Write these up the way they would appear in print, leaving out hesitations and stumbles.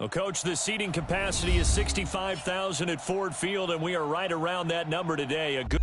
Well, Coach, the seating capacity is 65,000 at Ford Field, and we are right around that number today. A good...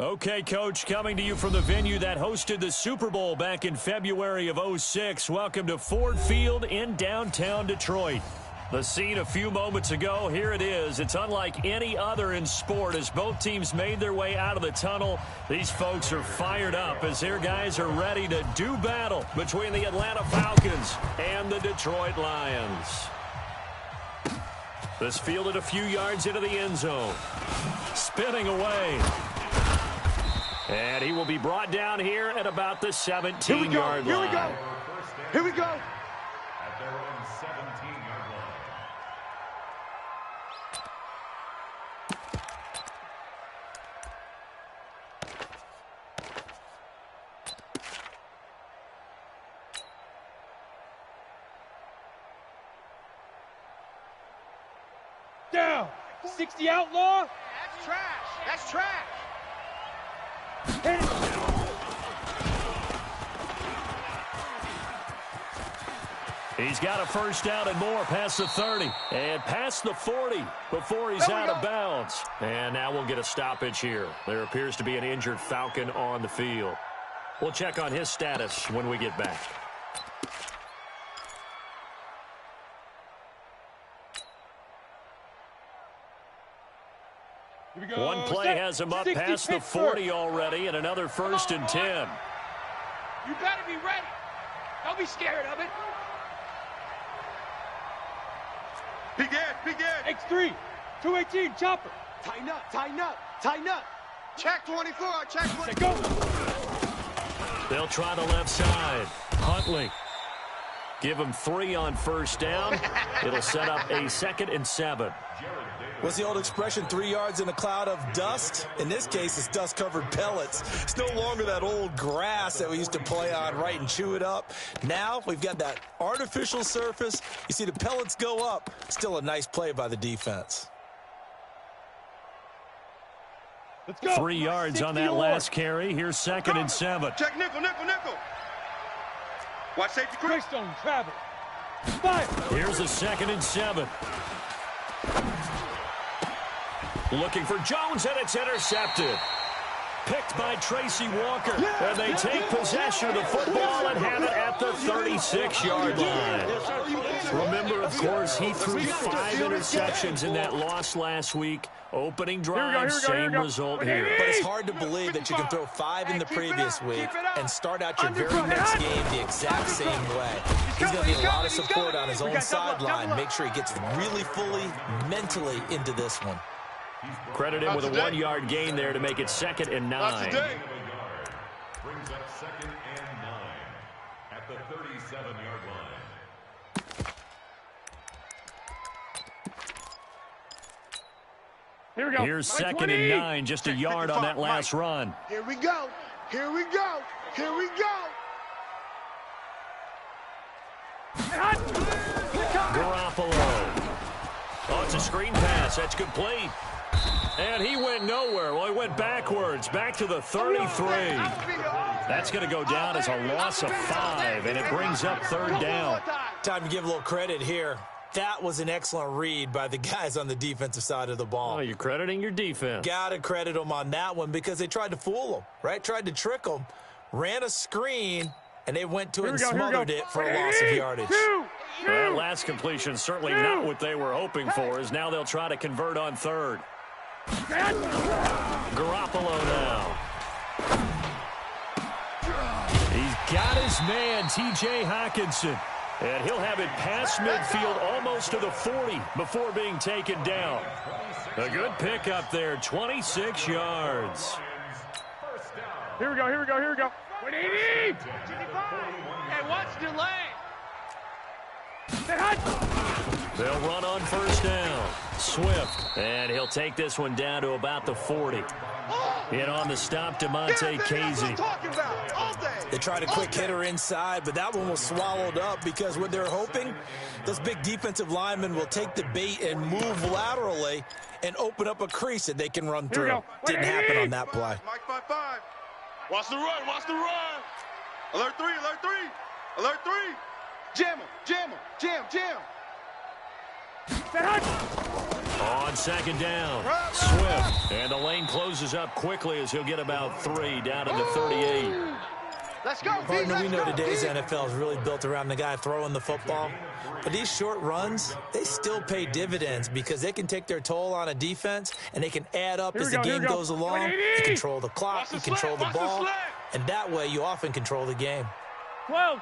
Okay, Coach, coming to you from the venue that hosted the Super Bowl back in February of '06. Welcome to Ford Field in downtown Detroit. The scene a few moments ago, here it is. It's unlike any other in sport as both teams made their way out of the tunnel. These folks are fired up as their guys are ready to do battle between the Atlanta Falcons and the Detroit Lions. This fielded a few yards into the end zone. Spinning away. And he will be brought down here at about the 17-yard line. Here we go. Here we go. At their own 17-yard line. Down. 60 outlaw. That's trash. That's trash. Hit it. He's got a first down and more past the 30 and past the 40 before he's out of bounds. And now we'll get a stoppage here. There appears to be an injured Falcon on the field. We'll check on his status when we get back. One play has him up past the 40 already, and another first and 10. You better be ready. Don't be scared of it. Begin. X3. 218. Chopper. Tighten up. Tighten up. Tighten up. Check 24. Check 24. Go. They'll try the left side. Huntley. Give him 3 on first down. It'll set up a 2nd and 7. What's the old expression, 3 yards in a cloud of dust? In this case, it's dust-covered pellets. It's no longer that old grass that we used to play on, right, and chew it up. Now we've got that artificial surface. You see the pellets go up. Still a nice play by the defense. Let's go. 3 yards on that last carry. Here's 2nd and 7. Check nickel. Watch safety. Greystone travel. Fire. Here's a 2nd and 7. Looking for Jones, and it's intercepted. Picked by Tracy Walker. And they take possession of the football and have it at the 36-yard line. Remember, of course, he threw 5 interceptions in that loss last week. Opening drive, same result here. But it's hard to believe that you can throw 5 in the previous week and start out your very next game the exact same way. He's going to need a lot of support on his own sideline. Make sure he gets really fully, mentally into this one. Credit him with a 1-yard gain there to make it 2nd and 9. Brings up 2nd and 9 at the 37-yard line. Here we go. Here's 2nd and 9, just a yard on that last run. Here we go. Here we go. Here we go. Garoppolo. A It's a screen pass. That's complete. And he went nowhere. Well, he went backwards, back to the 33. That's going to go down as a loss of 5, and it brings up 3rd down. Time to give a little credit here. That was an excellent read by the guys on the defensive side of the ball. Oh, you're crediting your defense. Got to credit them on that one because they tried to fool them, right? Tried to trick them, ran a screen, and they went to it and smothered it for a loss of yardage. That last completion certainly not what they were hoping for, as now they'll try to convert on 3rd. Garoppolo now. He's got his man, T.J. Hockenson. And he'll have it past midfield almost to the 40 before being taken down. A good pickup there, 26 yards. Here we go. 180! Hey, watch delay. They'll run on 1st down. Swift, and he'll take this one down to about the 40. In on the stop, DeMonte Casey. They tried a quick hitter inside, but that one was swallowed up because what they're hoping, those big defensive linemen will take the bait and move laterally and open up a crease that they can run through. Didn't happen on that play. Mike 5-5. Watch the run. Alert 3. Jam him. On 2nd down, Swift. And the lane closes up quickly as he'll get about 3 down to the 38. Let's go, Partner, we know today's NFL is really built around the guy throwing the football. But these short runs, they still pay dividends because they can take their toll on a defense and they can add up as the game goes along. You control the clock, you control the ball, and that way you often control the game. 12.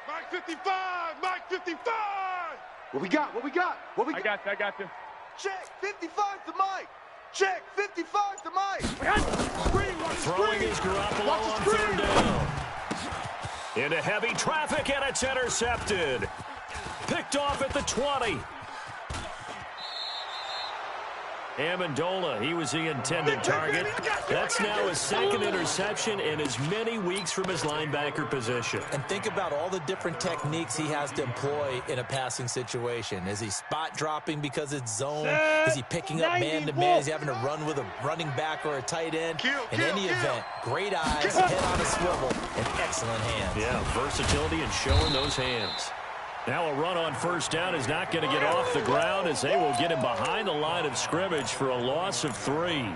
Mike 55. What we got? I got them. Check 55 to Mike. Check 55 to Mike. Throwing is Garoppolo on 3rd down. Into heavy traffic, and it's intercepted. Picked off at the 20. Amendola, he was the intended target. That's now his 2nd interception in as many weeks from his linebacker position. And think about all the different techniques he has to employ in a passing situation. Is he spot dropping because it's zone? Is he picking up man-to-man? Is he having to run with a running back or a tight end? In any event, great eyes, head on a swivel, and excellent hands. Yeah, versatility and showing those hands. Now a run on 1st down is not going to get off the ground as they will get him behind the line of scrimmage for a loss of 3.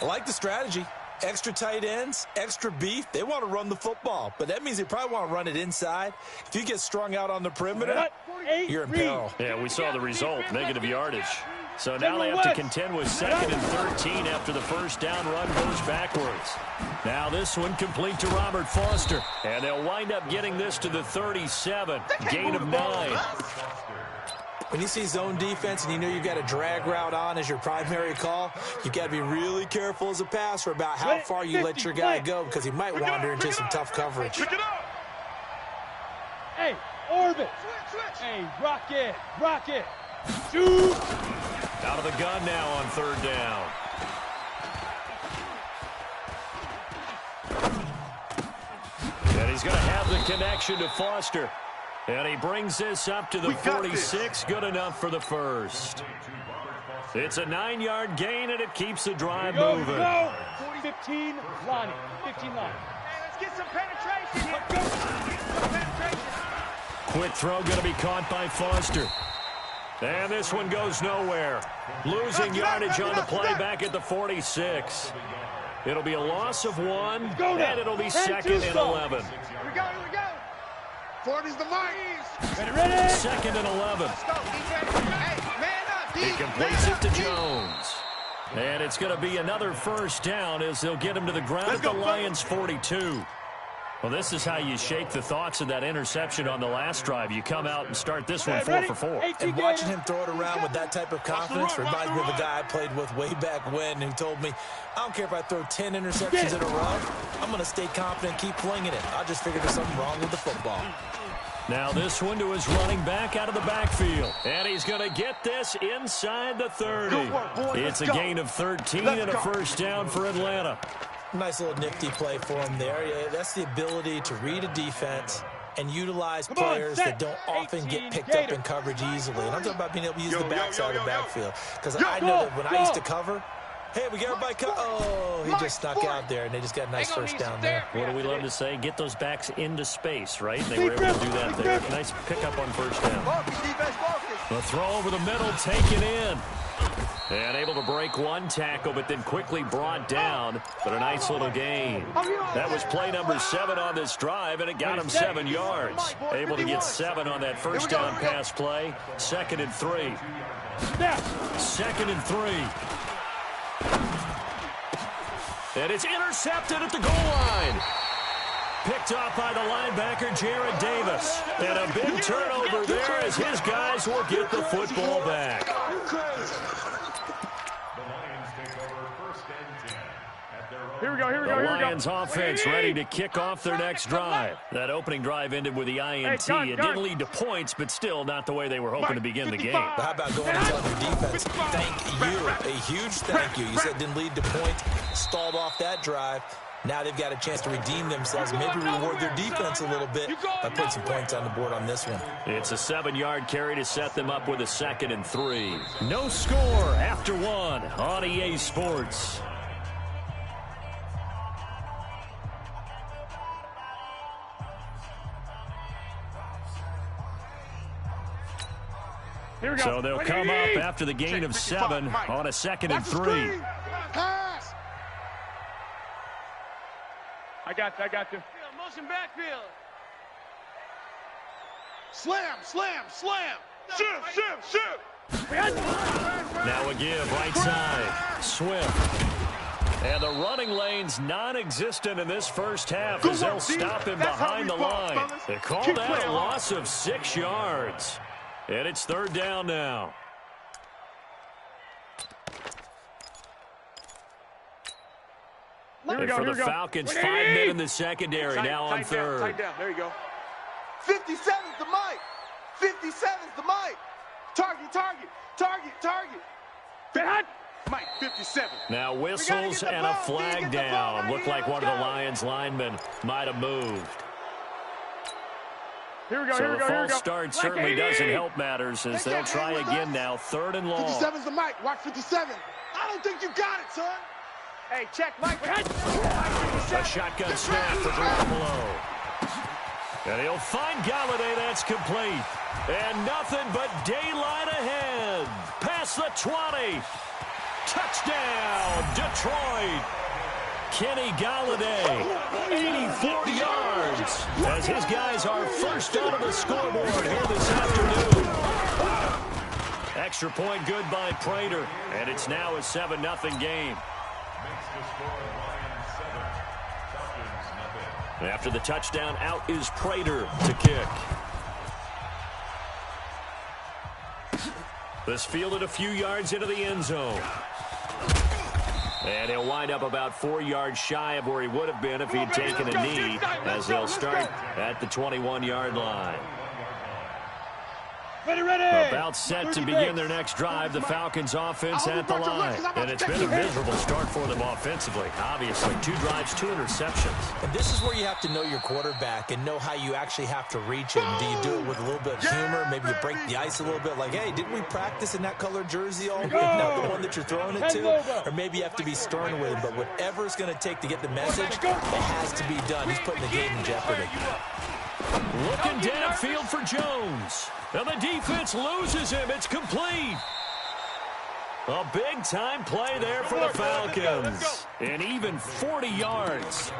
I like the strategy. Extra tight ends, extra beef. They want to run the football, but that means they probably want to run it inside. If you get strung out on the perimeter, you're in peril. Yeah, we saw the result, negative yardage. So now they have to contend with 2nd and 13 after the 1st down run goes backwards. Now this one complete to Robert Foster. And they'll wind up getting this to the 37. Gain of 9. When you see zone defense and you know you've got a drag route on as your primary call, you've got to be really careful as a passer about how far you let your guy go because he might wander into some tough coverage. Hey, orbit. Hey, rock it. Shoot. Out of the gun now on 3rd down. And he's going to have the connection to Foster. And he brings this up to the 46. Good enough for the 1st. It's a 9-yard gain, and it keeps the drive moving. 15 line. Hey, let's get some penetration here. Quick throw going to be caught by Foster. And this one goes nowhere. Losing yardage on the play back at the 46. It'll be a loss of 1, and it'll be 2nd and 11. Here we go. 40's the mark. Ready. 2nd and 11. Let's go, defense. Hey, man up, He completes it to Jones. And it's going to be another 1st down as they'll get him to the ground at the Lions' 42. Well, this is how you shake the thoughts of that interception on the last drive. You come out and start this one 4 for 4. And watching him throw it around with that type of confidence reminds me of a guy I played with way back when who told me, I don't care if I throw 10 interceptions in a row, I'm going to stay confident, keep flinging it. I just figured there's something wrong with the football. Now this one to his running back out of the backfield. And he's going to get this inside the 30. It's a gain of 13 and a 1st down for Atlanta. Nice little nifty play for him there. Yeah, that's the ability to read a defense and utilize players that don't often get picked up in coverage easily. And I'm talking about being able to use the backside of the backfield. Because I know that when I used to cover, hey, we got everybody he just snuck out there, and they just got a nice first down there. What do we love to say? Get those backs into space, right? They were able to do that there. Nice pickup on first down. The throw over the middle, taken in. And able to break one tackle, but then quickly brought down. But a nice little gain. That was play number 7 on this drive, and it got him 7 yards. Able to get 7 on that first down pass play. 2nd and 3. 2nd and 3. And it's intercepted at the goal line. Picked off by the linebacker, Jared Davis. And a big turnover there as his guys will get the football back. Here we go. The Lions offense ready to kick off their next drive. That opening drive ended with the INT. It didn't lead to points, but still not the way they were hoping to begin the game. But how about going and telling your defense, thank you, a huge thank you. You said it didn't lead to points, stalled off that drive. Now they've got a chance to redeem themselves, maybe reward their defense a little bit by putting some points on the board on this one. It's a 7-yard carry to set them up with a 2nd and 3. No score after 1 on EA Sports. So they'll come up after the gain of 7 on a 2nd and 3. Pass. I got you. Motion backfield. Slam. Shift. Now a give right side. Swift. And the running lane's non-existent in this first half as they'll stop him behind the line. They call that a loss of 6 yards. And it's 3rd down now. And for the Falcons, 5 men in the secondary now on 3rd. Tight down. There you go. 57's the mic. 57's the mic. Target. Mike, 57. Now whistles and a flag down. Looked like one of the Lions linemen might have moved. Here we go. So the false start certainly doesn't help matters as they'll try again now. 3rd and long. 57's the mic. Watch 57. I don't think you got it, son. Hey, check, Mike. A shotgun snap for Garoppolo. And he'll find Galladay. That's complete. And nothing but daylight ahead. Past the 20. Touchdown, Detroit. Kenny Galladay, 84 yards, as his guys are first out of the scoreboard here this afternoon. Extra point good by Prater, and it's now a 7-0 game. After the touchdown, out is Prater to kick. This fielded a few yards into the end zone. And he'll wind up about 4 yards shy of where he would have been if he'd taken a knee, as they'll start at the 21-yard line. About set to begin their next drive, the Falcons offense at the line. And it's been a miserable start for them offensively. Obviously, 2 drives, 2 interceptions. And this is where you have to know your quarterback and know how you actually have to reach him. Do you do it with a little bit of humor? Maybe you break the ice a little bit, like, hey, didn't we practice in that colored jersey all week? Now the one that you're throwing it to? Or maybe you have to be stern with him. But whatever it's going to take to get the message, it has to be done. He's putting the game in jeopardy. Looking downfield for Jones. And the defense loses him. It's complete. A big-time play there for the Falcons. And even 40 yards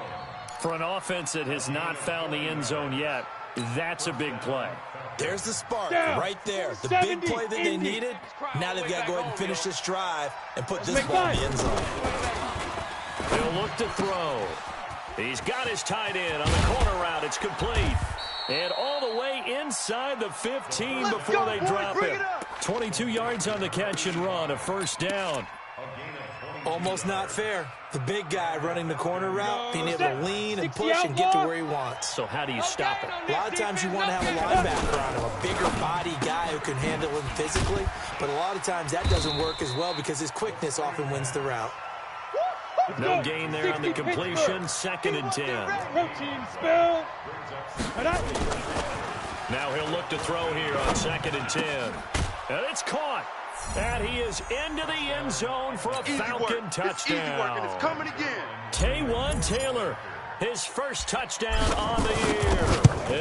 for an offense that has not found the end zone yet. That's a big play. There's the spark right there. The big play that they needed. Now they've got to go ahead and finish this drive and put this ball in the end zone. They'll look to throw. He's got his tight end on the corner route. It's complete. And all the way inside the 15 before they drop him. 22 yards on the catch and run, a first down. Almost not fair. The big guy running the corner route, being able to lean and push and get to where he wants. So how do you stop it? A lot of times you want to have a linebacker on him, a bigger body guy who can handle him physically. But a lot of times that doesn't work as well because his quickness often wins the route. No gain there on the completion. 2nd and 10. Protein spill. Now he'll look to throw here on 2nd and 10. And it's caught. And he is into the end zone for a Falcon touchdown. It's easy work, and it's coming again. Taywan Taylor, his first touchdown on the year,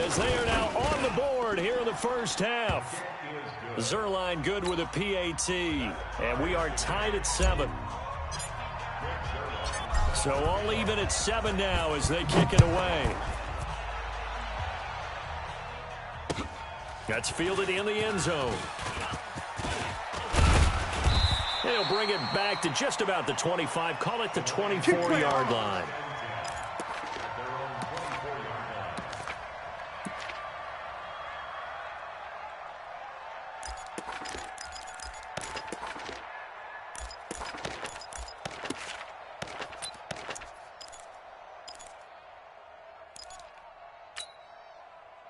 as they are now on the board here in the first half. Zerline good with a PAT, and we are tied at 7. So all even at 7 now as they kick it away. That's fielded in the end zone. He'll bring it back to just about the 25, call it the 24-yard line.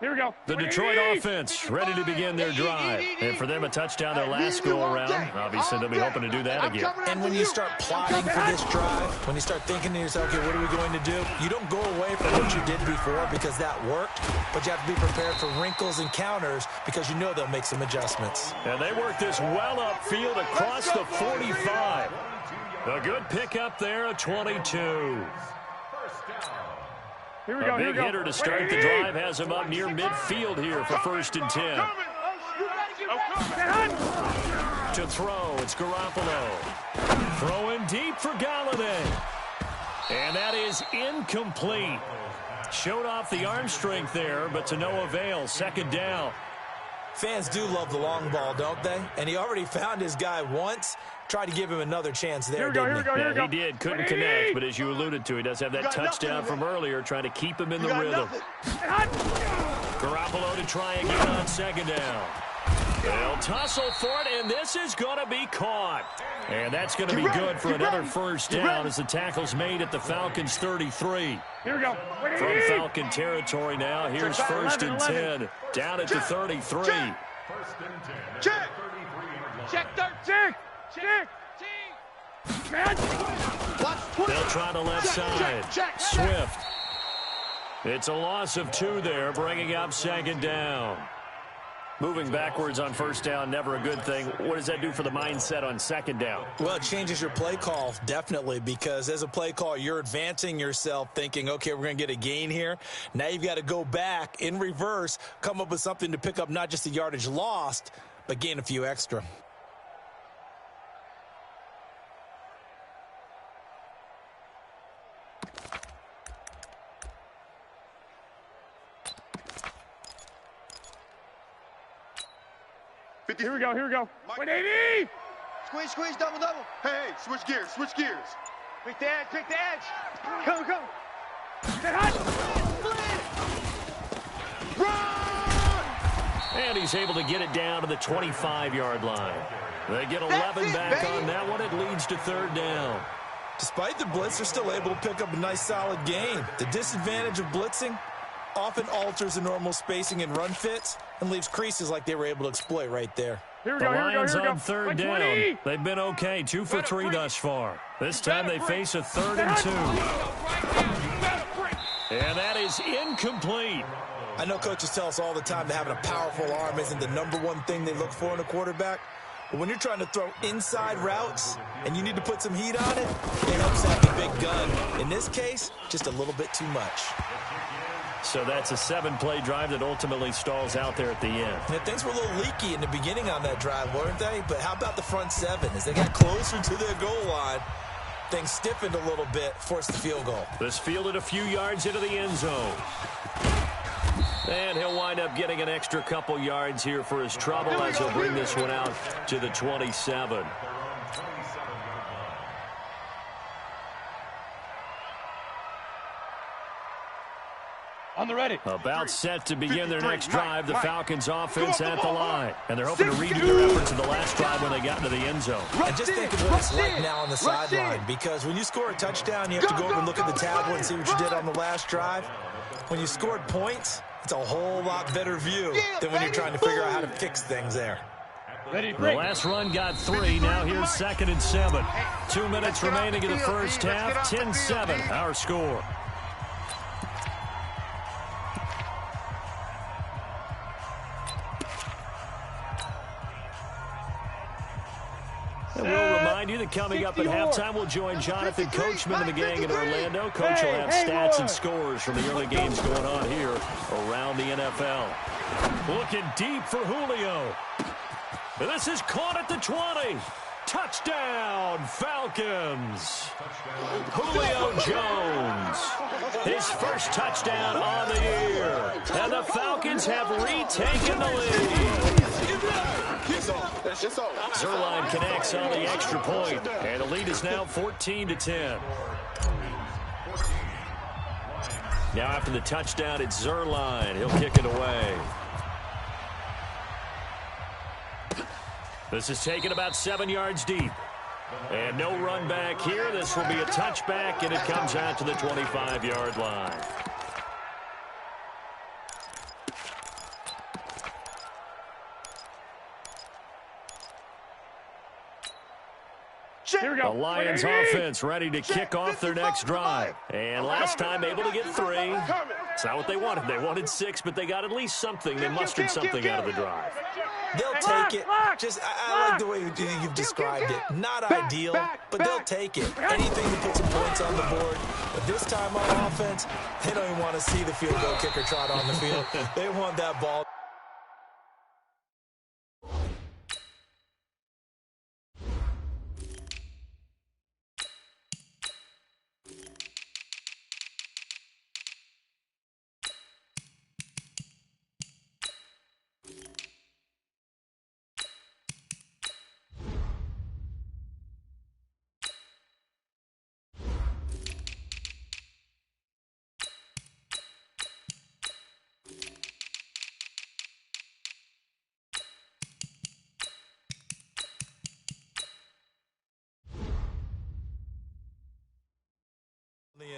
Here we go. The Detroit offense ready to begin their drive. And for them, a touchdown their last go-around. Obviously, they'll be hoping to do that again. And when you start plotting for this drive, when you start thinking to yourself, okay, what are we going to do? You don't go away from what you did before because that worked, but you have to be prepared for wrinkles and counters because you know they'll make some adjustments. And they work this well upfield across the 45. A good pickup there at 22. Here we go. A big hitter to start the drive has him up near midfield here for 1st and 10. To throw, it's Garoppolo. Throwing deep for Galladay. And that is incomplete. Showed off the arm strength there, but to no avail. 2nd down. Fans do love the long ball, don't they? And he already found his guy once. Tried to give him another chance there, didn't he? Yeah, he did. Couldn't connect, but as you alluded to, he does have that touchdown from earlier, trying to keep him in the rhythm. Garoppolo to try again on 2nd down. They'll tussle for it, and this is going to be caught. And that's going to be good for another 1st down as the tackle's made at the Falcons' 33. Here we go. From Falcon territory now, here's 1st and 10. Down at the 33. Check. Check 13. Check. They'll try the left side. Swift. It's a loss of 2 there, bringing up 2nd down. Moving backwards on 1st down, never a good thing. What does that do for the mindset on 2nd down? Well, it changes your play call, definitely, because as a play call, you're advancing yourself thinking, okay, we're going to get a gain here. Now you've got to go back in reverse, come up with something to pick up not just the yardage lost, but gain a few extra. Here we go. 180. Squeeze, double. Hey, switch gears. Quick the edge. Come. Run! And he's able to get it down to the 25-yard line. They get 11 back on that one. It leads to 3rd down. Despite the blitz, they're still able to pick up a nice, solid gain. The disadvantage of blitzing often alters the normal spacing and run fits and leaves creases like they were able to exploit right there. Here we The go. Lions on 3rd down. They've been okay, 2 for 3 thus far. This time they face a 3rd and 2. And that is incomplete. I know coaches tell us all the time that having a powerful arm isn't the #1 thing they look for in a quarterback. But when you're trying to throw inside routes and you need to put some heat on it, it helps have the big gun. In this case, just a little bit too much. So that's a 7-play drive that ultimately stalls out there at the end. And things were a little leaky in the beginning on that drive, weren't they? But how about the front 7? As they got closer to their goal line, things stiffened a little bit, forced the field goal. This fielded a few yards into the end zone. And he'll wind up getting an extra couple yards here for his trouble as he'll bring this one out to the 27. On the ready. About set to begin their next drive, the Falcons offense at the line. And they're hoping to redo their efforts in the last drive when they got into the end zone. And just think of what it's like now on the sideline, because when you score a touchdown, you have to go over and look at the tablet and see what you did on the last drive. When you scored points, it's a whole lot better view than when you're trying to figure out how to fix things there. The last run got 3. Now here's 2nd and 7. 2 minutes remaining in the first half. 10-7, our score. you that coming up at halftime, we'll join Jonathan Coachman and the gang in Orlando. Coach will have stats and scores from the early games going on here around the NFL. Looking deep for Julio. This is caught at the 20. Touchdown, Falcons. Julio Jones. His first touchdown on the year. And the Falcons have retaken the lead. Zerline connects on the extra point, and the lead is now 14-10. Now after the touchdown, it's Zerline. He'll kick it away. This is taken about 7 yards deep. And no run back here. This will be a touchback, and it comes out to the 25-yard line. Here we go. The Lions offense ready to kick off their next drive. And last time able to get 3. It's not what they wanted. They wanted 6, but they got at least something. They mustered something out of the drive. They'll take it. I like the way you've described it. Not ideal, but they'll take it. Anything to put some points on the board. But this time on offense, they don't even want to see the field goal kicker trot on the field. They want that ball.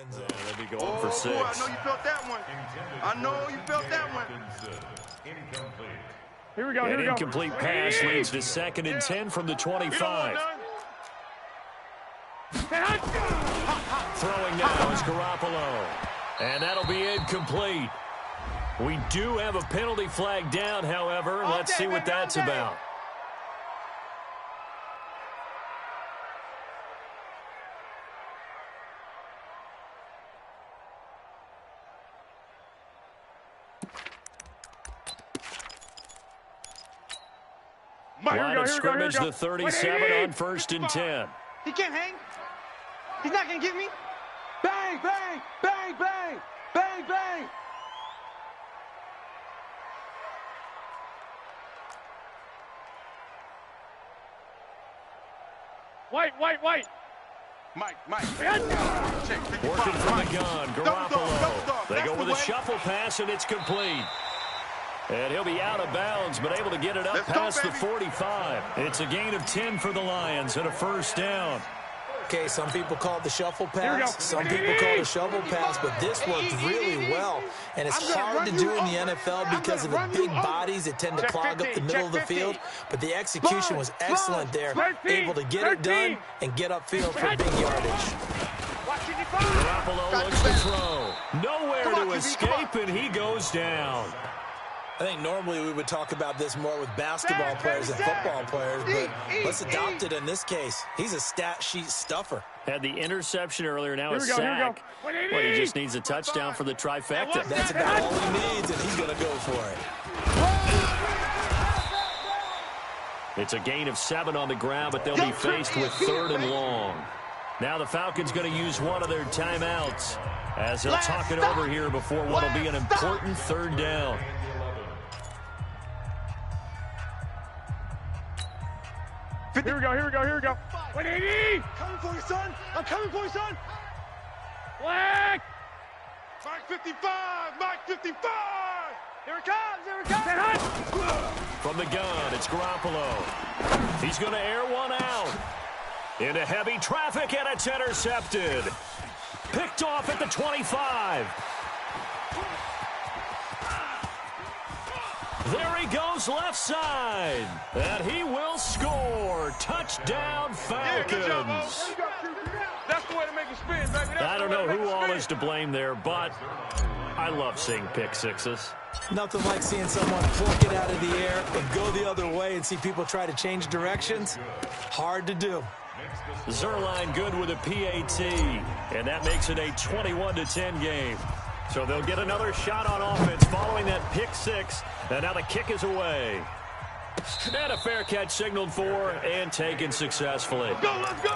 They'll be going for 6. I know you felt that one. I know you felt that one. Here we go. An incomplete pass leads to 2nd and 10 from the 25. Throwing now is Garoppolo. And that'll be incomplete. We do have a penalty flag down, however. Let's see what that's about. Line of scrimmage, the 37 on 1st and 10. He can't hang. He's not going to give me. Bang, bang, bang, bang, bang, bang. White. Mike. Working from the gun, Garoppolo. They go with a shuffle pass, and it's complete. And he'll be out of bounds, but able to get it up past the 45. It's a gain of 10 for the Lions and a 1st down. Okay, some people call it the shuffle pass. Some people call it a shovel pass, but this worked really well. And it's hard to do in the NFL because of the big bodies that tend to clog up the middle of the field. But the execution was excellent there, able to get it done and get upfield for big yardage. Garoppolo looks to throw. Nowhere to escape, and he goes down. I think normally we would talk about this more with basketball players and football players, but let's adopt it in this case. He's a stat sheet stuffer. Had the interception earlier, now a sack. But he just needs a touchdown for the trifecta. That's about all he needs, and he's going to go for it. It's a gain of 7 on the ground, but they'll be faced with 3rd and long. Now the Falcons going to use one of their timeouts as they'll talk it over here before what will be an important 3rd down. Here we go. 180! Coming for you, son. I'm coming for you, son. Black! Mike 55! Here it comes! From the gun, it's Garoppolo. He's going to air one out. Into heavy traffic, and it's intercepted. Picked off at the 25. There he goes left side. And he will score. Touchdown, Falcons. That's the way to make it spin, baby. I don't know who all is to blame there, but I love seeing pick sixes. Nothing like seeing someone pluck it out of the air and go the other way and see people try to change directions. Hard to do. Zerline good with a PAT, and that makes it a 21-10 game. So they'll get another shot on offense following that pick six, and now the kick is away. And a fair catch signaled for and taken successfully. Let's go, let's go!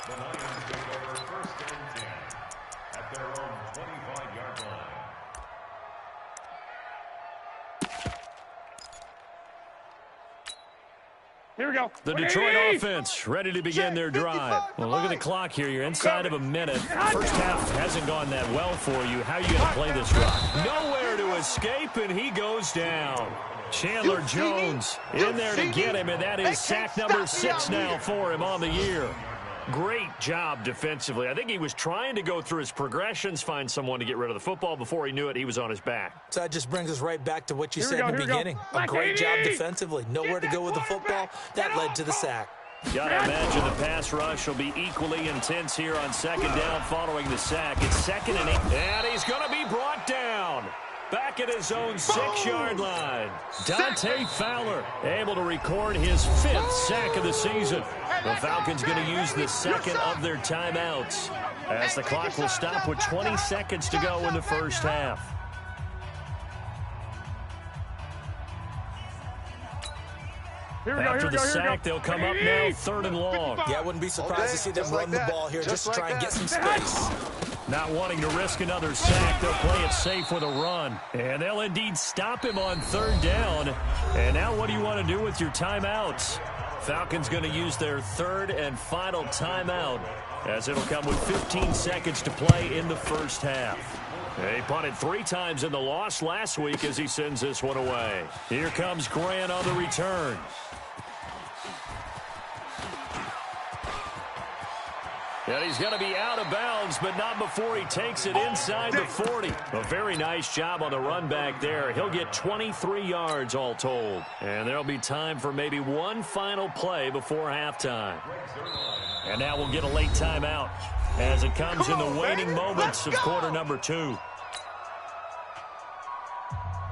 The Lions take over 1st and 10 at their own 25-yard line. Here we go. The Detroit offense ready to begin their drive. Well, look at the clock here. You're inside of a minute. First half hasn't gone that well for you. How are you going to play this drive? Nowhere to escape, and he goes down. Chandler Jones in there to get him, and that is sack number 6 now for him on the year. Great job defensively. I think he was trying to go through his progressions, find someone to get rid of the football. Before he knew it, he was on his back. So that just brings us right back to what you said in the beginning. A great job defensively. Nowhere to go with the football. That led to the sack. Gotta imagine the pass rush will be equally intense here on 2nd down following the sack. It's 2nd and 8. And he's going to be brought down. Back at his own 6-yard line. Dante Fowler able to record his 5th sack of the season. The Falcons going to use the 2nd of their timeouts as the clock will stop with 20 seconds to go in the first half. After the sack, they'll come up now 3rd and long. Yeah, I wouldn't be surprised to see them run the ball here just to try and get some space. Not wanting to risk another sack, they'll play it safe with a run. And they'll indeed stop him on 3rd down. And now what do you want to do with your timeouts? Falcons going to use their 3rd and final timeout, as it'll come with 15 seconds to play in the first half. He punted 3 times in the loss last week as he sends this one away. Here comes Grant on the return. And he's going to be out of bounds, but not before he takes it inside the 40. A very nice job on the run back there. He'll get 23 yards all told. And there'll be time for maybe one final play before halftime. And now we'll get a late timeout as it comes in the waning moments of quarter number 2.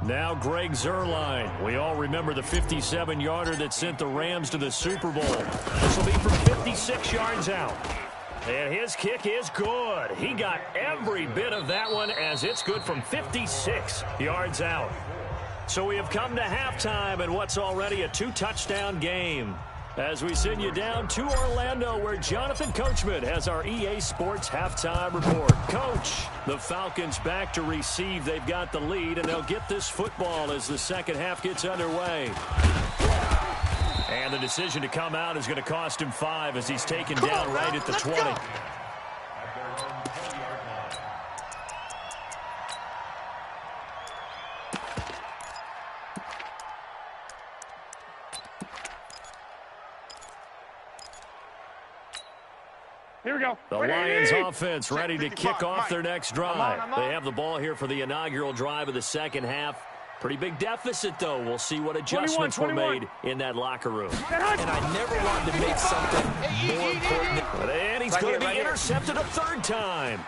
Now Greg Zerline. We all remember the 57-yarder that sent the Rams to the Super Bowl. This will be from 56 yards out. And his kick is good. He got every bit of that one as it's good from 56 yards out. So we have come to halftime in what's already a 2-touchdown game. As we send you down to Orlando, where Jonathan Coachman has our EA Sports halftime report. Coach, the Falcons back to receive. They've got the lead, and they'll get this football as the second half gets underway. And the decision to come out is going to cost him 5 as he's taken down right at the 20. Here we go. The Lions offense ready to kick off their next drive. They have the ball here for the inaugural drive of the second half. Pretty big deficit, though. We'll see what adjustments were made in that locker room. And I never wanted to make something more important. And he's going to be intercepted a 3rd time.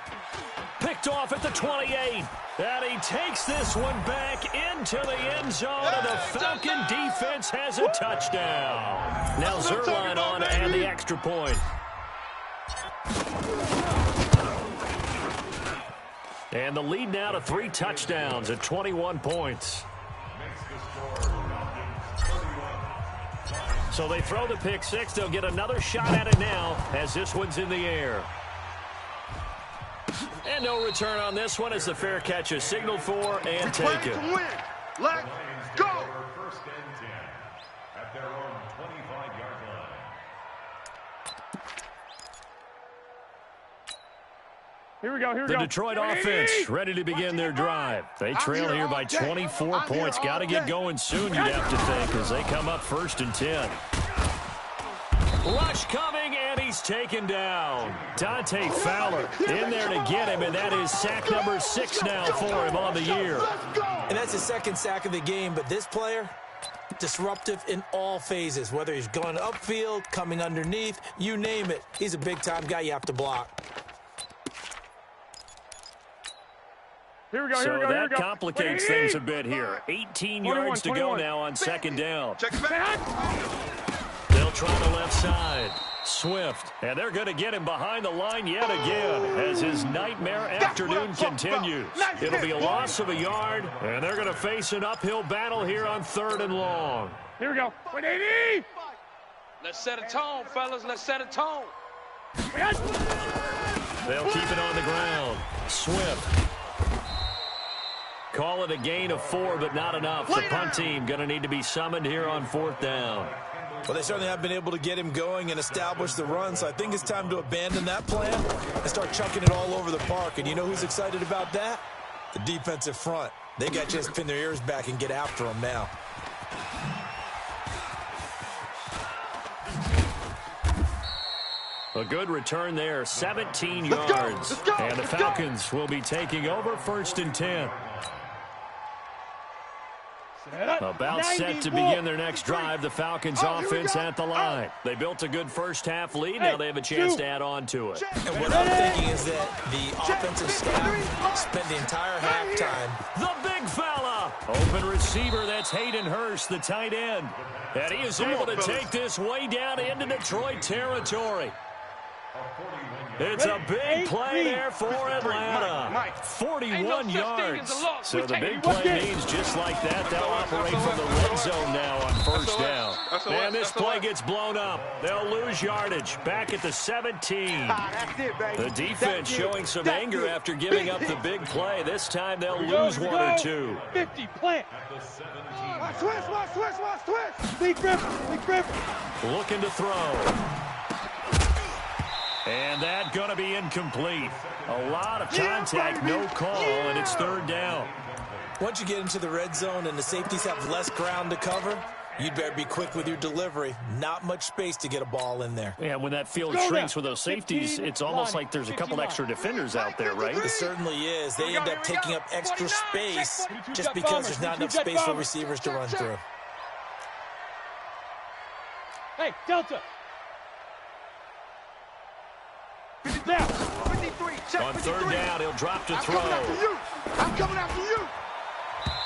Picked off at the 28. And he takes this one back into the end zone, and the Falcon defense has a touchdown. Now Zerline on and the extra point. And the lead now to 3 touchdowns at 21 points. So they throw the pick 6. They'll get another shot at it now as this one's in the air. And no return on this one as the fair catch is signaled for and taken. Let's go! 1st and 10 at their own 25-yard line. Here we go, here we go. The Detroit offense ready to begin their drive. They trail here by 24 points. Got to get going soon, you'd have to think, as they come up 1st and 10. Rush coming, and he's taken down. Dante Fowler in there to get him, and that is sack number 6 now for him on the year. And that's his 2nd sack of the game, but this player, disruptive in all phases, whether he's going upfield, coming underneath, you name it. He's a big-time guy you have to block. Here we go, so here we go, here we that go. complicates things a bit here. 18 yards to go now on 2nd down. Check back. They'll They'll try the left side. Swift, and they're going to get him behind the line yet again as his nightmare afternoon continues. It'll be a loss of a yard, and they're going to face an uphill battle here on 3rd and long. Here we go. 180. Let's set a tone, fellas. Let's set a tone. They'll keep it on the ground. Swift. Call it a gain of 4, but not enough. The punt team going to need to be summoned here on 4th down. Well, they certainly have been able to get him going and establish the run, so I think it's time to abandon that plan and start chucking it all over the park. And you know who's excited about that? The defensive front. They got to just pin their ears back and get after him now. A good return there, 17 yards. And the Falcons will be taking over 1st and 10. About set to begin their next drive. The Falcons offense at the line. They built a good first half lead. Now they have a chance to add on to it. And what I'm thinking is that the offensive staff spent the entire halftime. The big fella. Open receiver, that's Hayden Hurst, the tight end. And he is able to take this way down into Detroit territory. It's a big play there for Atlanta. 41 yards. So the big play means just like that, they'll operate from the red zone now on 1st down. And this play gets blown up. They'll lose yardage. Back at the 17. The defense showing some anger after giving up the big play. This time they'll lose 1 or 2. 50, plant. Watch twist. Big grip. Looking to throw. And that going to be incomplete. A lot of contact, no call, and it's 3rd down. Once you get into the red zone and the safeties have less ground to cover, you'd better be quick with your delivery. Not much space to get a ball in there. Yeah, when that field shrinks with those safeties, it's almost like there's a couple extra defenders out there, right? It certainly is. They end up taking up extra space just because there's not enough space for receivers to run through. Hey, Delta. On 3rd down, he'll drop to throw. I'm coming after you.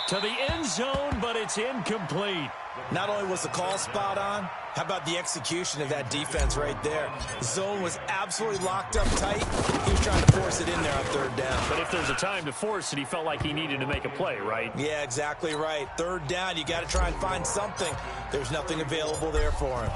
To the end zone, but it's incomplete. Not only was the call spot on, how about the execution of that defense right there? The zone was absolutely locked up tight. He was trying to force it in there on 3rd down. But if there's a time to force it, he felt like he needed to make a play, right? Yeah, exactly right. 3rd down, you got to try and find something. There's nothing available there for him.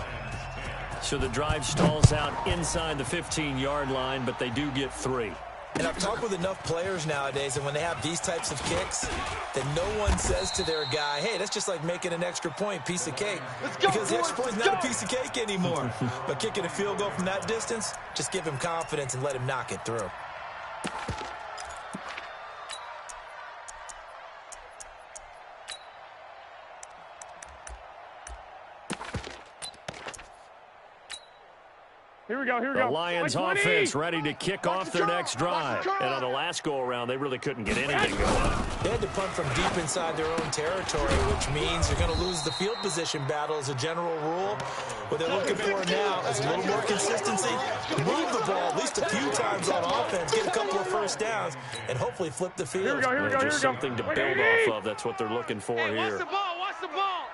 So the drive stalls out inside the 15-yard line, but they do get 3. And I've talked with enough players nowadays, and when they have these types of kicks, that no one says to their guy, hey, that's just like making an extra point, piece of cake. Because the extra point's not a piece of cake anymore. But kicking a field goal from that distance, just give him confidence and let him knock it through. Here we go. The Lions offense ready to kick off their next drive. And on the last go-around, they really couldn't get anything going. They had to punt from deep inside their own territory, which means you're going to lose the field position battle as a general rule. What they're looking for now is a little more consistency, move the ball at least a few times on offense, get a couple of 1st downs, and hopefully flip the field. Here we go. Just something to build off of. That's what they're looking for here. Watch the ball. Watch the ball.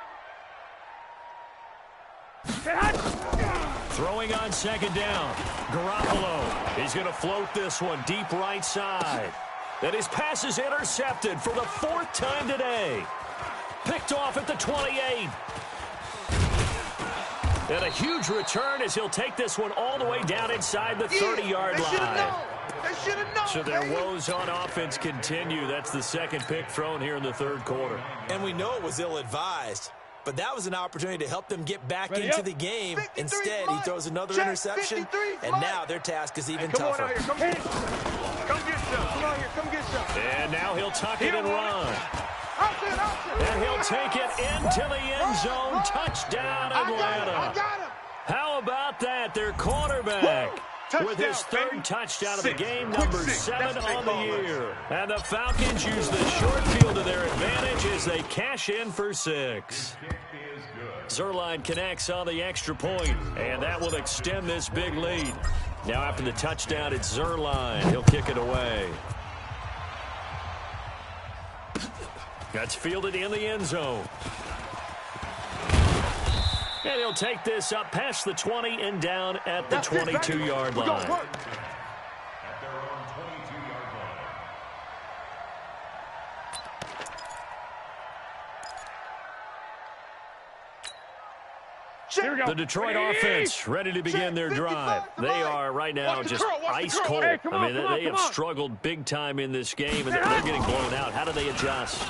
Throwing on 2nd down. Garoppolo. He's going to float this one deep right side. And his pass is intercepted for the 4th time today. Picked off at the 28. And a huge return as he'll take this one all the way down inside the 30-yard line. So their woes on offense continue. That's the 2nd pick thrown here in the 3rd quarter. And we know it was ill-advised. But that was an opportunity to help them get back into the game. Instead, he throws another interception, and now their task is even tougher. Come get some. Come on here. Come get some. And now he'll tuck it and run. And he'll take it into the end zone. Touchdown, Atlanta. How about that? Their quarterback with his 3rd touchdown of the game, number 7 on the year. And the Falcons use the short field to their advantage as they cash in for 6. Zuerlein connects on the extra point, and that will extend this big lead. Now after the touchdown, it's Zuerlein. He'll kick it away. That's fielded in the end zone. And he'll take this up past the 20 and down at the 22-yard line. At their own 22-yard line. Here we go. The Detroit offense ready to begin their drive. They are right now just ice cold. Hey, come on, they have struggled big time in this game, and they're getting blown out. How do they adjust?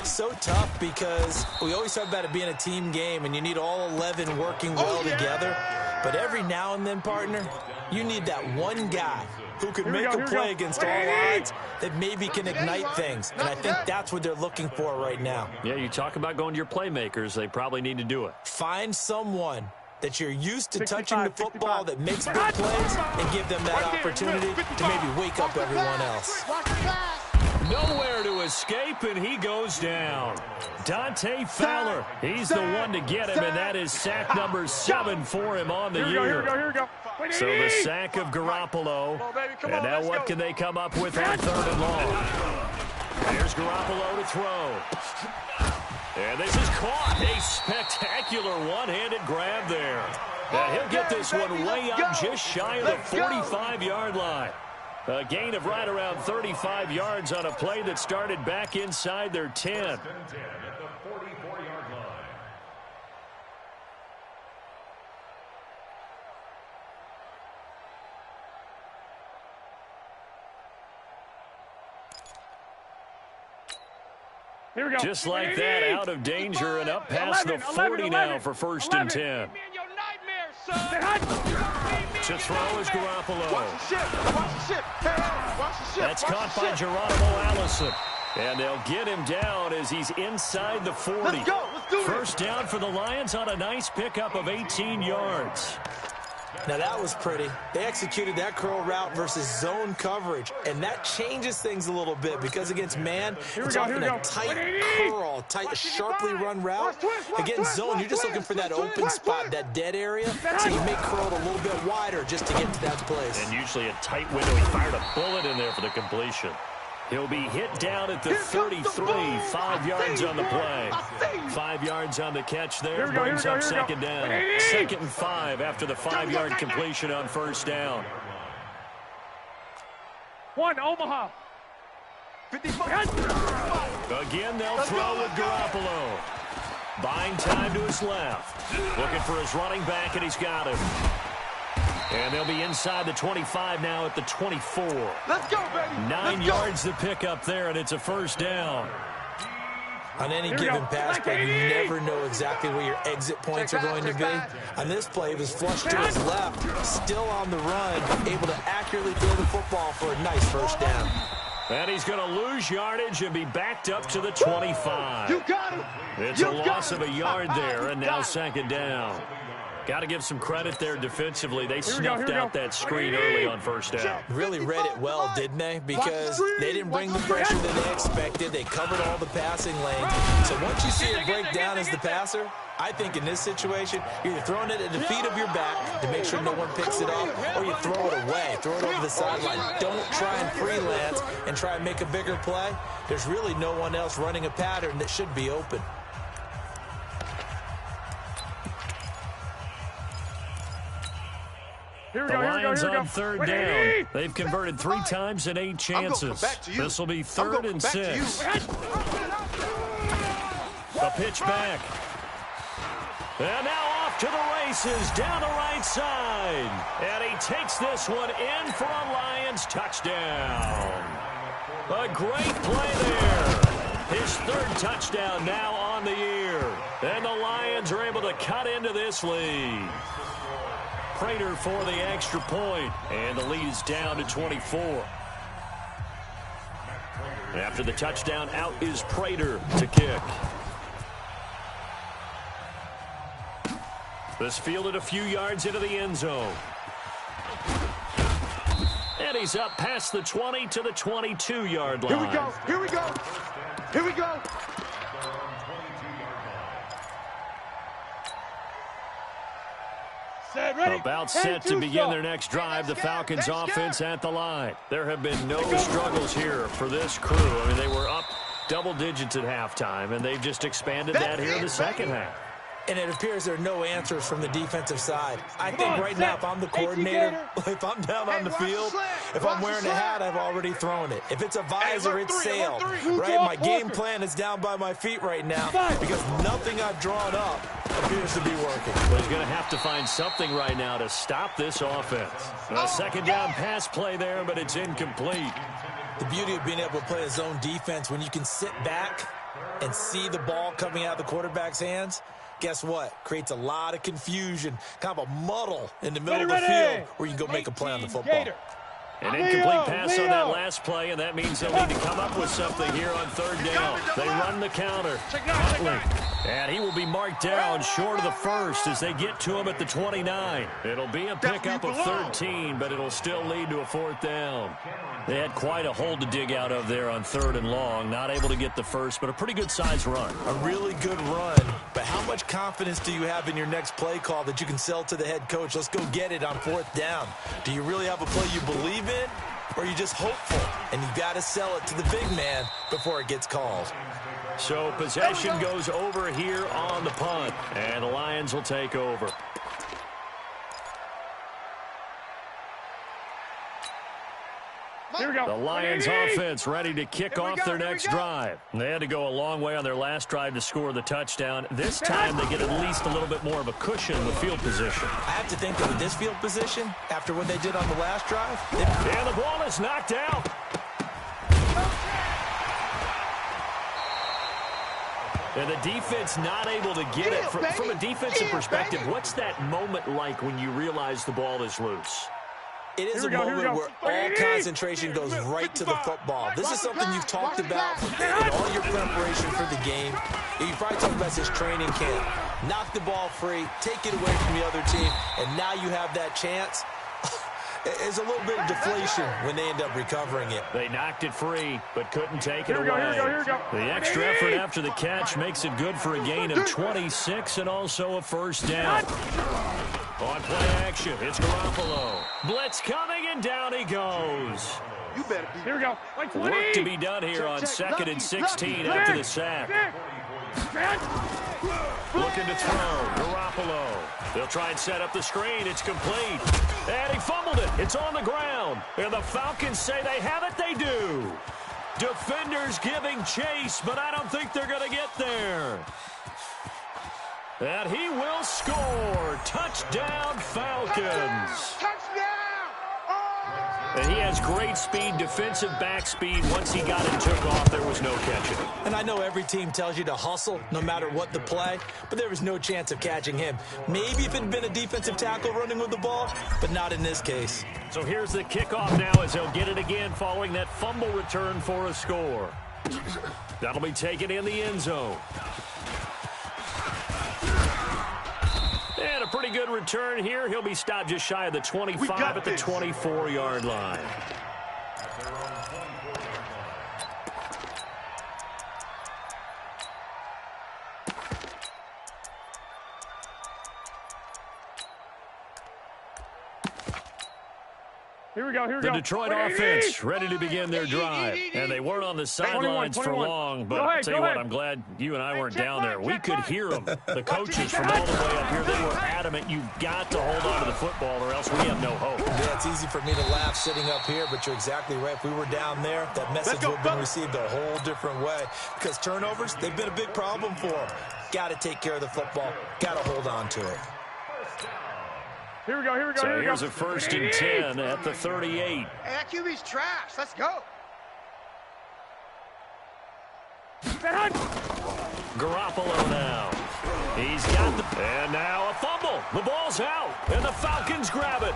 So tough because we always talk about it being a team game, and you need all 11 working well together. But every now and then, partner, you need that one guy who can make a play against all odds that maybe can ignite things. And I think that's what they're looking for right now. Yeah, you talk about going to your playmakers. They probably need to do it. Find someone that you're used to touching the football that makes big plays and give them that opportunity to maybe wake up everyone else. Nowhere to escape, and he goes down. Dante Fowler, he's the one to get him, and that is sack number 7 for him on the year. Here we go. So the sack of Garoppolo, and now what can they come up with on 3rd and long? Here's Garoppolo to throw. And this is caught. A spectacular one-handed grab there. And he'll get this one way up just shy of the 45-yard line. A gain of right around 35 yards on a play that started back inside their 10. At the 44-yard line. Here we go. Just like that, out of danger and up past the 40 now for 1st and 10. To throw is Garoppolo. That's caught by Geronimo Allison. And they'll get him down as he's inside the 40. Let's go. Let's do it. 1st down for the Lions on a nice pickup of 18 yards. Now that was pretty. They executed that curl route versus zone coverage, and that changes things a little bit because against man, it's often a tight curl, sharply run route. Against zone, you're just looking for that open spot, that dead area, so you make curl a little bit wider just to get to that place. And usually a tight window. He fired a bullet in there for the completion. He'll be hit down at the 33, 5 yards on the play. 5 yards on the catch there, brings up 2nd down. 2nd and 5 after the 5-yard completion on 1st down. One, Omaha. 55. Again, they'll throw with Garoppolo. Buying time to his left. Looking for his running back, and he's got him. And they'll be inside the 25 now at the 24. Let's go, baby. 9 yards to pick up there, and it's a 1st down. On any given pass play, you never know exactly where your exit points are going to be. On this play, he was flushed to his left, still on the run, able to accurately throw the football for a nice 1st down. And he's going to lose yardage and be backed up to the 25. You got him. It's a loss of a yard there, and now 2nd down. Got to give some credit there defensively. They snuffed out that screen early on 1st down. Really read it well, didn't they? Because they didn't bring the pressure that they expected. They covered all the passing lanes. So once you see it break down as the passer, I think in this situation, you're either throwing it at the feet of your back to make sure no one picks it up, or you throw it away, throw it over the sideline. Don't try and freelance and try and make a bigger play. There's really no one else running a pattern that should be open. The Lions on 3rd down. They've converted 3 times in 8 chances. This will be 3rd and 6. A pitch back. And now off to the races down the right side. And he takes this one in for a Lions touchdown. A great play there. His 3rd touchdown now on the year. And the Lions are able to cut into this lead. Prater for the extra point, and the lead is down to 24. After the touchdown, out is Prater to kick. This fielded a few yards into the end zone. And he's up past the 20 to the 22-yard line. Here we go. Here we go. Here we go. About set to begin their next drive, the Falcons offense at the line. There have been no struggles here for this crew. I mean, they were up double digits at halftime, and they've just expanded that here in the 2nd half. And it appears there are no answers from the defensive side. I think right now, if I'm the coordinator, if I'm down on the field, if I'm wearing a hat, I've already thrown it. If it's a visor, it's sailed, right? My game plan is down by my feet right now because nothing I've drawn up appears to be working. Well, he's going to have to find something right now to stop this offense. A second down pass play there, but it's incomplete. The beauty of being able to play a zone defense when you can sit back and see the ball coming out of the quarterback's hands, guess what? Creates a lot of confusion, kind of a muddle in the middle of the field where you can go make a play on the football. An incomplete pass on that last play, and that means they'll need to come up with something here on third down. They run the counter. And he will be marked down short of the first as they get to him at the 29. It'll be a pickup of 13, but it'll still lead to a fourth down. They had quite a hole to dig out of there on third and long. Not able to get the first, but a pretty good-sized run. A really good run, but how much confidence do you have in your next play call that you can sell to the head coach? Let's go get it on fourth down. Do you really have a play you believe in, or are you just hopeful? And you got to sell it to the big man before it gets called. So possession goes over here on the punt, and the Lions will take over. Here we go. The Lions offense ready to kick off their next drive. They had to go a long way on their last drive to score the touchdown. This time they get at least a little bit more of a cushion in the field position. I have to think that with this field position, after what they did on the last drive. And the ball is knocked out. And the defense not able to get it. From a defensive perspective, what's that moment like when you realize the ball is loose? It is a moment where all concentration goes right to the football. This is something you've talked about in all your preparation for the game. You probably talked about this training camp. Knock the ball free, take it away from the other team, and now you have that chance. There's a little bit of deflation when they end up recovering it. They knocked it free, but couldn't take it away. The extra effort after the catch makes it good for a gain of 26 and also a first down. On play action, it's Garoppolo. Blitz coming, and down he goes. You better be. Here we go. Work to be done here on 2nd and 16 after the sack. Looking to throw, Garoppolo. They'll try and set up the screen. It's complete. And he fumbled it. It's on the ground. And the Falcons say they have it. They do. Defenders giving chase, but I don't think they're going to get there. And he will score. Touchdown, Falcons. And he has great speed, defensive back speed. Once he got and took off, there was no catching. And I know every team tells you to hustle no matter what the play, but there was no chance of catching him. Maybe if it had been a defensive tackle running with the ball, but not in this case. So here's the kickoff now as they'll get it again following that fumble return for a score. That'll be taken in the end zone. And a pretty good return here. He'll be stopped just shy of the 25 at the 24-yard line. Here we go, here we The go. Detroit offense ready to begin their drive. And they weren't on the sidelines for long, but I'll tell you what, I'm glad you and I weren't down there. We could hear them. The coaches from all the way up here, they were adamant, you've got to hold on to the football or else we have no hope. Yeah, it's easy for me to laugh sitting up here, but you're exactly right. If we were down there, that message would have been received a whole different way. Because turnovers, they've been a big problem for them. Got to take care of the football. Got to hold on to it. Here we go, here we go, So here we go. here's a 1st and 10 at the 38. Hey, that QB's trash. Let's go. Garoppolo now. He's got the... And now a fumble. The ball's out. And the Falcons grab it.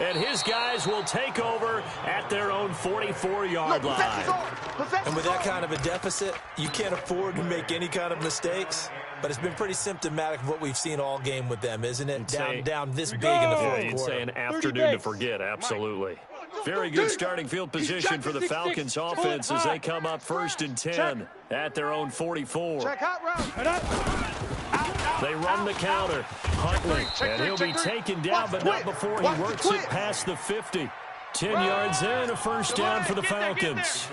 And his guys will take over at their own 44-yard line. And with that kind of a deficit, you can't afford to make any kind of mistakes. But it's been pretty symptomatic of what we've seen all game with them, isn't it? Down this big in the fourth quarter. You'd say an afternoon to forget, absolutely. Very good starting field position for the Falcons offense as they come up 1st and 10 at their own 44. They run the counter. Huntley, and he'll be taken down, but not before he works it past the 50. 10 yards there and a first down for the Falcons.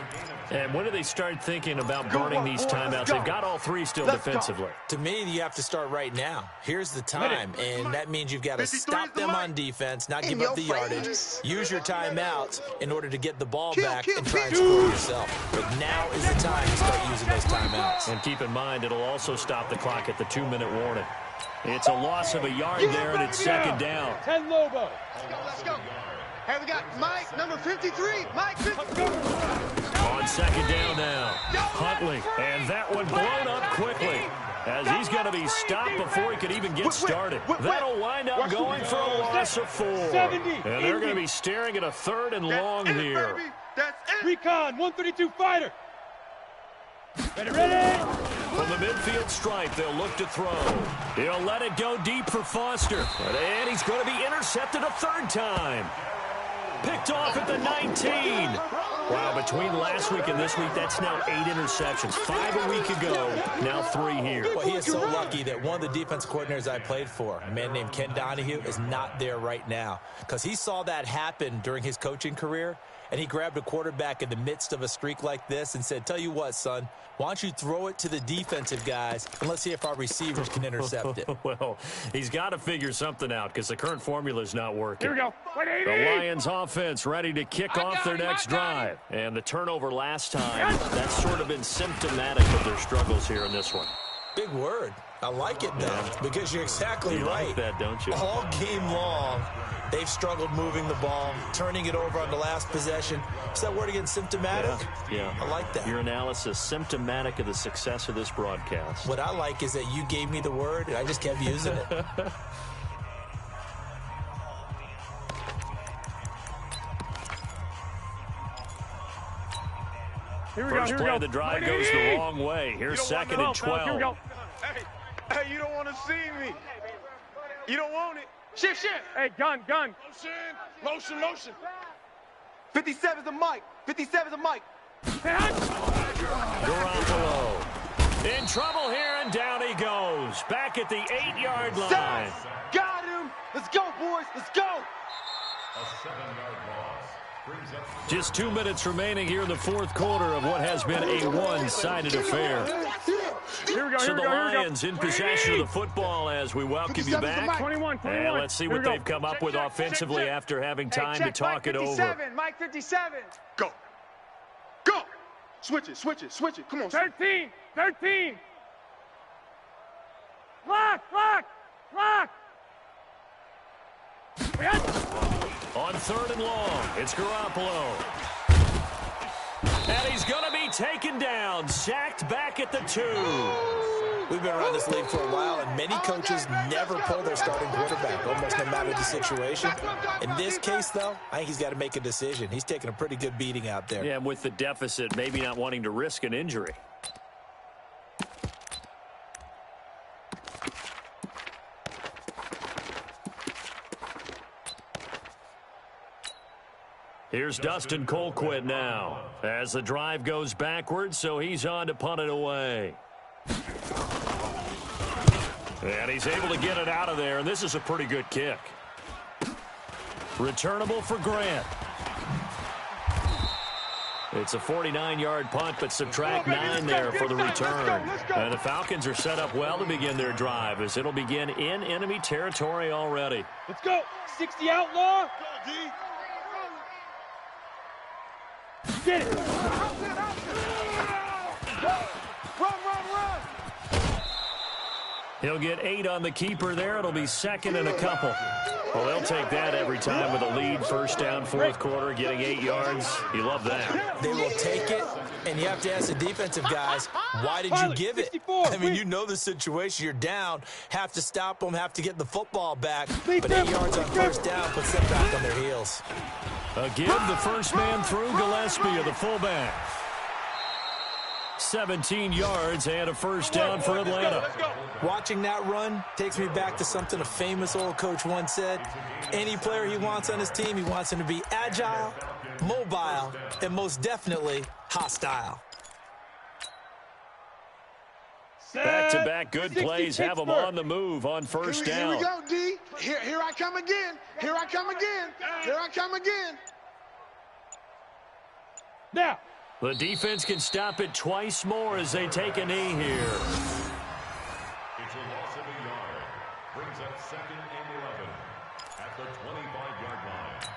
And when do they start thinking about burning these timeouts? They've got all three still defensively. To me, you have to start right now. Here's the time, and that means you've got to stop them on defense, not give up the yardage, use your timeouts in order to get the ball back and try and score yourself. But now is the time to start using those timeouts. And keep in mind, it'll also stop the clock at the 2-minute warning. It's a loss of a yard there, and it's second down. 10 Lobo. Let's go. Hey, we got Mike, number 53. Mike, 53. On second down now, Huntley. And that one blown up quickly, as he's going to be stopped before he could even get started. That'll wind up going for a loss of 4. And they're going to be staring at a 3rd and long here. Recon, 132 fighter. Ready. From the midfield stripe, they'll look to throw. He'll let it go deep for Foster. And he's going to be intercepted a 3rd time. Picked off at the 19. Wow, between last week and this week, that's now 8 interceptions. 5 a week ago, now 3 here. Well, he is so lucky that one of the defense coordinators I played for, a man named Ken Donahue, is not there right now. Because he saw that happen during his coaching career, and he grabbed a quarterback in the midst of a streak like this and said, tell you what, son, why don't you throw it to the defensive guys, and let's see if our receivers can intercept it. Well, he's got to figure something out because the current formula is not working. Here we go. The Lions offense ready to kick off their next drive. And the turnover last time, that's sort of been symptomatic of their struggles here in this one. Big word. I like it, though, because you're exactly right. Like that, don't you? All game long, they've struggled moving the ball, turning it over on the last possession. Is that word again, symptomatic? Yeah. I like that. Your analysis, symptomatic of the success of this broadcast. What I like is that you gave me the word, and I just kept using it. First play of the drive goes the wrong way. Here's 2nd and 12. Here we go. Hey, you don't want to see me. You don't want it. Shift. Hey, gun. Motion. 57's the mic. 57's the mic. Garoppolo in trouble here, and down he goes. Back at the 8-yard line. Sacks. Got him. Let's go, boys. Let's go. A 7-yard loss brings up Just 2 minutes remaining here in the 4th quarter of what has been a one-sided affair. Here we go. So the Lions in possession of the football as we welcome you back. 21. And let's see what they've come up with offensively after having time to talk it over. Mike 57. Go. Switch it. Come on. 13. Lock. On 3rd and long, it's Garoppolo. And he's going to be taken down, sacked back at the 2. We've been around this league for a while, and many coaches never pull their starting quarterback, almost no matter the situation. In this case, though, I think he's got to make a decision. He's taking a pretty good beating out there. Yeah, and with the deficit, maybe not wanting to risk an injury. Here's Dustin Colquitt now as the drive goes backwards, so he's on to punt it away. And he's able to get it out of there, and this is a pretty good kick. Returnable for Grant. It's a 49-yard punt, but subtract 9 there for the return. And the Falcons are set up well to begin their drive as it'll begin in enemy territory already. Let's go. 60 outlaw. Get it. Run. He'll get 8 on the keeper there. It'll be 2nd and a couple. Well, they'll take that every time with a lead. First down, 4th quarter, getting 8 yards. You love that. They will take it, and you have to ask the defensive guys, why did you give it? I mean, you know the situation. You're down, have to stop them, have to get the football back. But 8 yards on first down puts them back on their heels. Again, the first man through, Gillespie of the fullback. 17 yards and a first down for Atlanta. Watching that run takes me back to something a famous old coach once said. Any player he wants on his team, he wants him to be agile, mobile, and most definitely hostile. Back-to-back good plays have them on the move on first down. Here we go, D. Here I come again. Now. The defense can stop it twice more as they take a knee here. It's a loss of a yard. Brings up 2nd and 11 at the 25-yard line.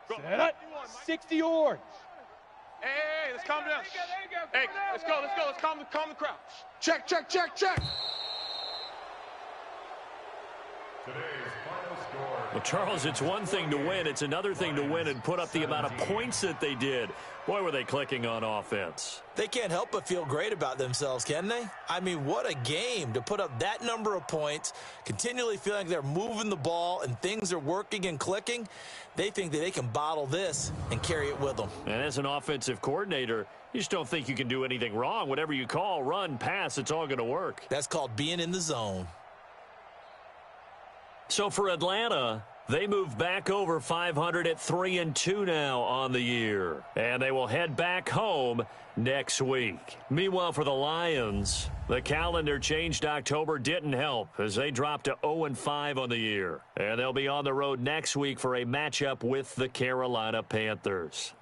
Set up. 60 yards. Hey, let's calm down. Hey, let's go. Let's calm the crowd. Check. Today's final score. Well, Charles, it's one thing to win. It's another thing to win and put up the amount of points that they did. Boy, were they clicking on offense. They can't help but feel great about themselves, can they? I mean, what a game to put up that number of points, continually feeling like they're moving the ball and things are working and clicking. They think that they can bottle this and carry it with them. And as an offensive coordinator, you just don't think you can do anything wrong. Whatever you call, run, pass, it's all going to work. That's called being in the zone. So for Atlanta, they move back over 500 at 3-2 now on the year. And they will head back home next week. Meanwhile, for the Lions, the calendar changed October didn't help as they dropped to 0-5 on the year. And they'll be on the road next week for a matchup with the Carolina Panthers.